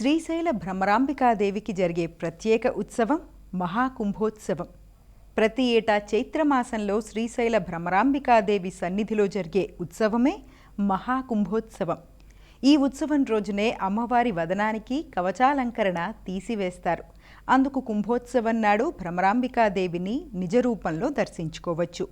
శ్రీశైల భ్రమరాంబికాదేవికి జరిగే ప్రత్యేక ఉత్సవం మహాకుంభోత్సవం. ప్రతి ఏటా చైత్రమాసంలో శ్రీశైల భ్రమరాంబికాదేవి సన్నిధిలో జరిగే ఉత్సవమే మహాకుంభోత్సవం. ఈ ఉత్సవం రోజునే అమ్మవారి వదనానికి కవచాలంకరణ తీసివేస్తారు. అందుకు కుంభోత్సవం నాడు భ్రమరాంబికాదేవిని నిజరూపంలో దర్శించుకోవచ్చు.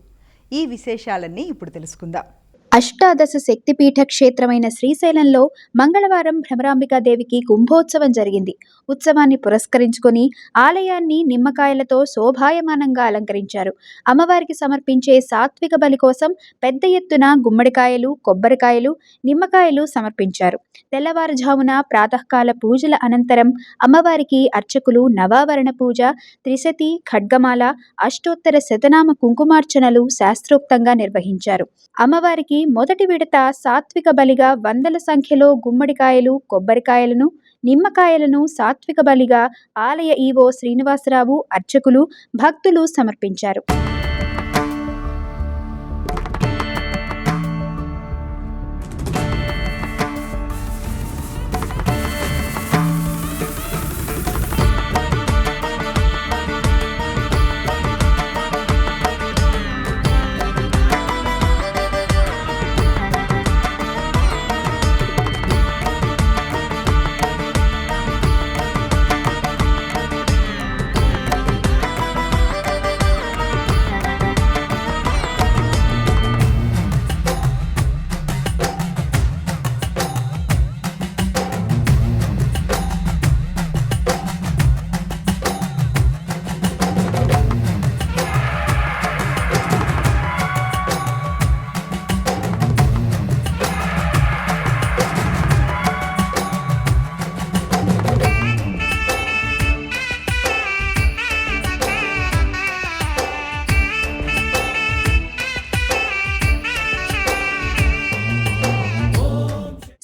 ఈ విశేషాలన్నీ ఇప్పుడు తెలుసుకుందాం. అష్టాదశ శక్తిపీఠ క్షేత్రమైన శ్రీశైలంలో మంగళవారం భ్రమరాంబికాదేవికి కుంభోత్సవం జరిగింది. ఉత్సవాన్ని పురస్కరించుకొని ఆలయాన్ని నిమ్మకాయలతో శోభాయమానంగా అలంకరించారు. అమ్మవారికి సమర్పించే సాత్విక బలి కోసం పెద్ద ఎత్తున గుమ్మడికాయలు, కొబ్బరికాయలు, నిమ్మకాయలు సమర్పించారు. తెల్లవారుజామున ప్రాతకాల పూజల అనంతరం అమ్మవారికి అర్చకులు నవావరణ పూజ, త్రిశతి, ఖడ్గమాల, అష్టోత్తర శతనామ కుంకుమార్చనలు శాస్త్రోక్తంగా నిర్వహించారు. అమ్మవారికి మొదటి విడత సాత్విక బలిగా వందల సంఖ్యలో గుమ్మడికాయలు, కొబ్బరికాయలను, నిమ్మకాయలను సాత్విక బలిగా ఆలయ ఈవో శ్రీనివాసరావు, అర్చకులు, భక్తులు సమర్పించారు.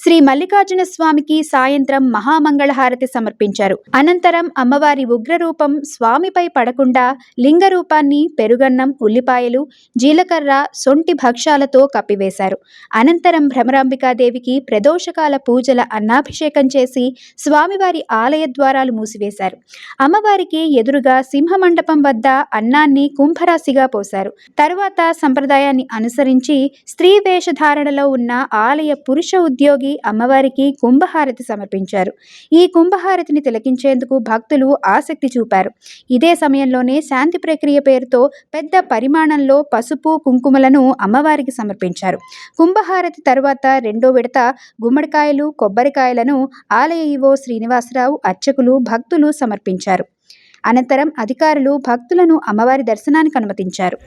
శ్రీ మల్లికార్జున స్వామికి సాయంత్రం మహామంగళహారతి సమర్పించారు. అనంతరం అమ్మవారి ఉగ్రరూపం స్వామిపై పడకుండా లింగ రూపాన్ని పెరుగన్నం, ఉల్లిపాయలు, జీలకర్ర, సొంటి భక్ష్యాలతో కప్పివేశారు. అనంతరం భ్రమరాంబికాదేవికి ప్రదోషకాల పూజల అన్నాభిషేకం చేసి స్వామివారి ఆలయ ద్వారాలు మూసివేశారు. అమ్మవారికి ఎదురుగా సింహమండపం వద్ద అన్నాన్ని కుంభరాశిగా పోశారు. తరువాత సంప్రదాయాన్ని అనుసరించి స్త్రీ వేషధారణలో ఉన్న ఆలయ పురుష ఉద్యోగి అమ్మవారికి కుంభహారతి సమర్పించారు. ఈ కుంభహారతిని తిలకించేందుకు భక్తులు ఆసక్తి చూపారు. ఇదే సమయంలోనే శాంతి ప్రక్రియ పేరుతో పెద్ద పరిమాణంలో పసుపు, కుంకుమలను అమ్మవారికి సమర్పించారు. కుంభహారతి తరువాత రెండో విడత గుమ్మడికాయలు, కొబ్బరికాయలను ఆలయ ఈవో శ్రీనివాసరావు, అర్చకులు, భక్తులు సమర్పించారు. అనంతరం అధికారులు భక్తులను అమ్మవారి దర్శనానికి అనుమతించారు.